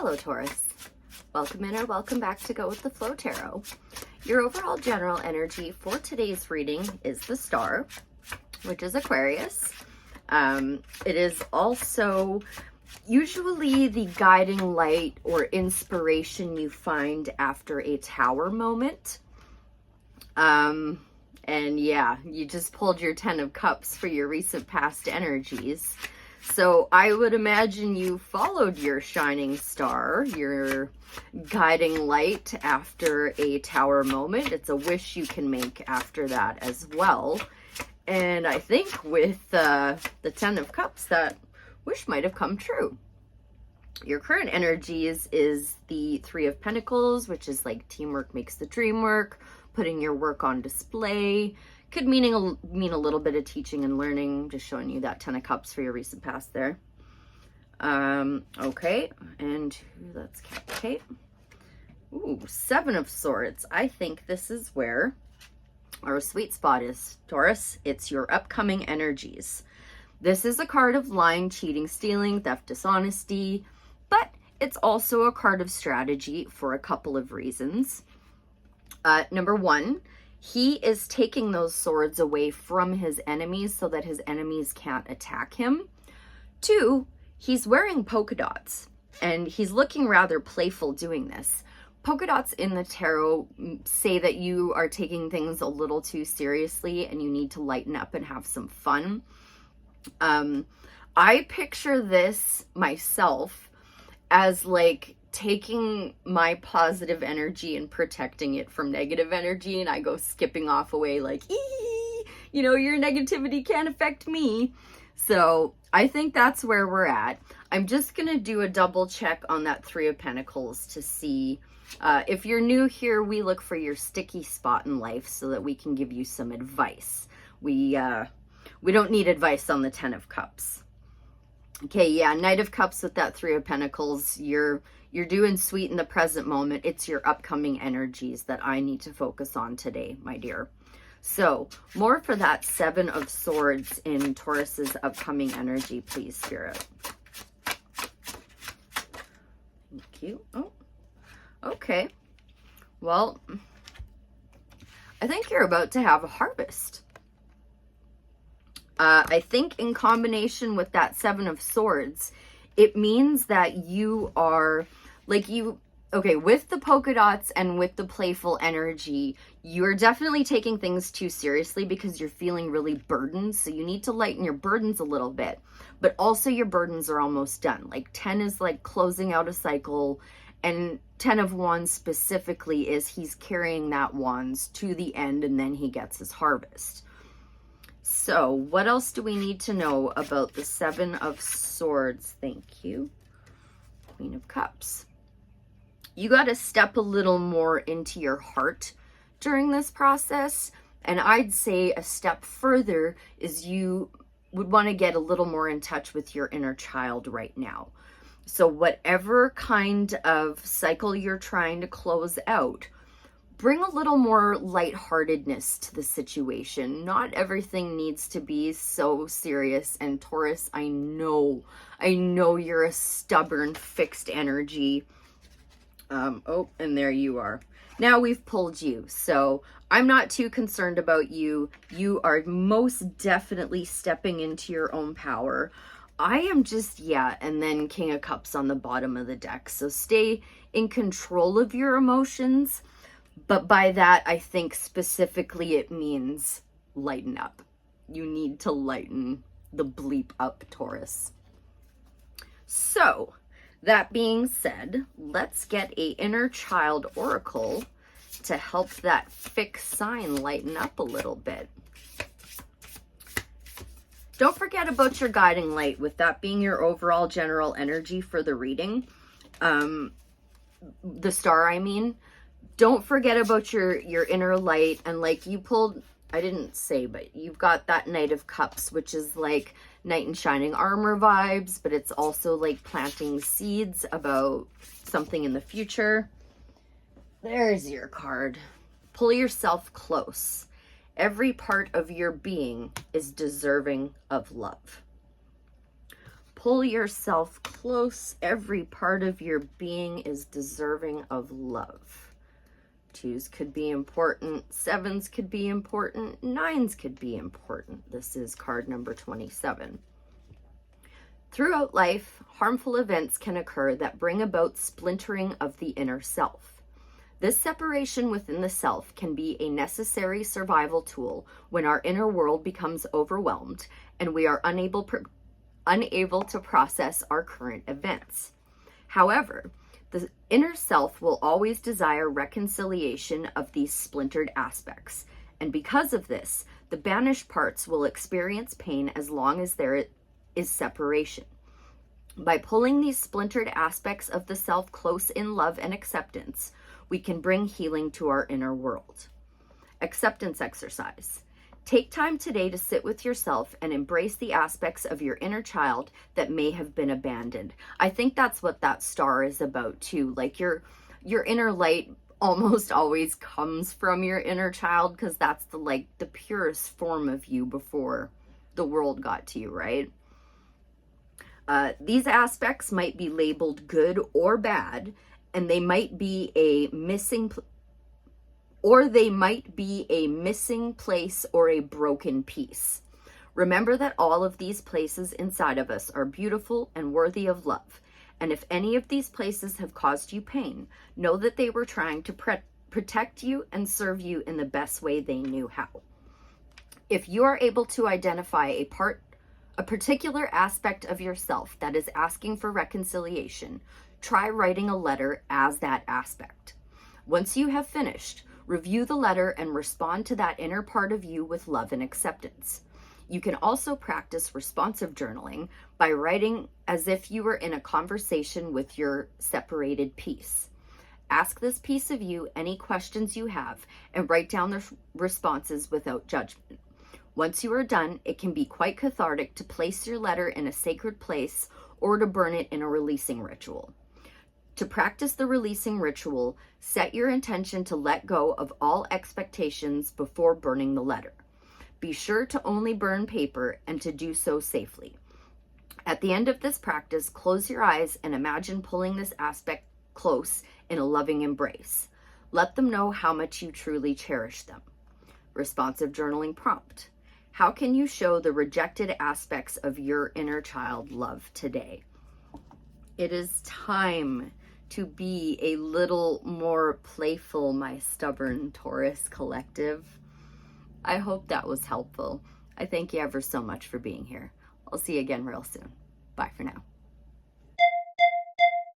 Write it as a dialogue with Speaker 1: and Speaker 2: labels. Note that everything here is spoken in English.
Speaker 1: Hello Taurus, welcome in or welcome back to Go with the Flow Tarot. Your overall general energy for today's reading is the Star, which is Aquarius. It is also usually the guiding light or inspiration you find after a Tower moment. And yeah, you just pulled your 10 of Cups for your recent past energies. So I would imagine you followed your shining star, your guiding light after a Tower moment. It's a wish you can make after that as well. And I think with the 10 of Cups, that wish might have come true. Your current energies is the 3 of Pentacles, which is like teamwork makes the dream work, putting your work on display. Could mean a little bit of teaching and learning, just showing you that 10 of Cups for your recent past there. Okay, and let's Kate. Ooh, 7 of Swords. I think this is where our sweet spot is, Taurus. It's your upcoming energies. This is a card of lying, cheating, stealing, theft, dishonesty, but it's also a card of strategy for a couple of reasons. Number one, he is taking those swords away from his enemies so that his enemies can't attack him. 2, he's wearing polka dots and he's looking rather playful doing this. Polka dots in the tarot say that you are taking things a little too seriously and you need to lighten up and have some fun. I picture this myself as like taking my positive energy and protecting it from negative energy, and I go skipping off away like, you know, your negativity can't affect me. So I think that's where we're at. I'm just gonna do a double check on that 3 of Pentacles to see if you're new here. We look for your sticky spot in life so that we can give you some advice. We don't need advice on the 10 of Cups. Okay, yeah, Knight of Cups with that 3 of Pentacles. You're doing sweet in the present moment. It's your upcoming energies that I need to focus on today, my dear. So, more for that 7 of Swords in Taurus's upcoming energy, please, Spirit. Thank you. Oh, okay. Well, I think you're about to have a harvest. I think in combination with that 7 of Swords, it means that you are like okay, with the polka dots and with the playful energy, you're definitely taking things too seriously because you're feeling really burdened. So you need to lighten your burdens a little bit, but also your burdens are almost done. Like 10 is like closing out a cycle, and 10 of Wands specifically is he's carrying that wands to the end and then he gets his harvest. So what else do we need to know about the 7 of Swords? Thank you. Queen of Cups. You got to step a little more into your heart during this process. And I'd say a step further is you would want to get a little more in touch with your inner child right now. So whatever kind of cycle you're trying to close out, bring a little more lightheartedness to the situation. Not everything needs to be so serious. And Taurus, I know you're a stubborn, fixed energy. Oh, and there you are. Now we've pulled you. So I'm not too concerned about you. You are most definitely stepping into your own power. I am just, yeah, and then King of Cups on the bottom of the deck. So stay in control of your emotions. But by that, I think specifically it means lighten up. You need to lighten the bleep up, Taurus. So, that being said, let's get a inner child oracle to help that fixed sign lighten up a little bit. Don't forget about your guiding light, with that being your overall general energy for the reading. The star, I mean. Don't forget about your inner light. And like you pulled, I didn't say, but you've got that Knight of Cups, which is like knight in shining armor vibes, but it's also like planting seeds about something in the future. There's your card. Pull yourself close. Every part of your being is deserving of love. Pull yourself close. Every part of your being is deserving of love. 2s could be important. 7s could be important. 9s could be important. This is card number 27. Throughout life, harmful events can occur that bring about splintering of the inner self. This separation within the self can be a necessary survival tool when our inner world becomes overwhelmed and we are unable to process our current events. However, the inner self will always desire reconciliation of these splintered aspects, and because of this, the banished parts will experience pain as long as there is separation. By pulling these splintered aspects of the self close in love and acceptance, we can bring healing to our inner world. Acceptance exercise. Take time today to sit with yourself and embrace the aspects of your inner child that may have been abandoned. I think that's what that star is about too. Like your inner light almost always comes from your inner child, because that's the purest form of you before the world got to you, right? These aspects might be labeled good or bad, and they might be a missing place or a broken piece. Remember that all of these places inside of us are beautiful and worthy of love. And if any of these places have caused you pain, know that they were trying to protect you and serve you in the best way they knew how. If you are able to identify a particular aspect of yourself that is asking for reconciliation, try writing a letter as that aspect. Once you have finished, review the letter and respond to that inner part of you with love and acceptance. You can also practice responsive journaling by writing as if you were in a conversation with your separated piece. Ask this piece of you any questions you have and write down the responses without judgment. Once you are done, it can be quite cathartic to place your letter in a sacred place or to burn it in a releasing ritual. To practice the releasing ritual, set your intention to let go of all expectations before burning the letter. Be sure to only burn paper and to do so safely. At the end of this practice, close your eyes and imagine pulling this aspect close in a loving embrace. Let them know how much you truly cherish them. Responsive journaling prompt. How can you show the rejected aspects of your inner child love today? It is time to be a little more playful, my stubborn Taurus collective. I hope that was helpful. I thank you ever so much for being here. I'll see you again real soon. Bye for now.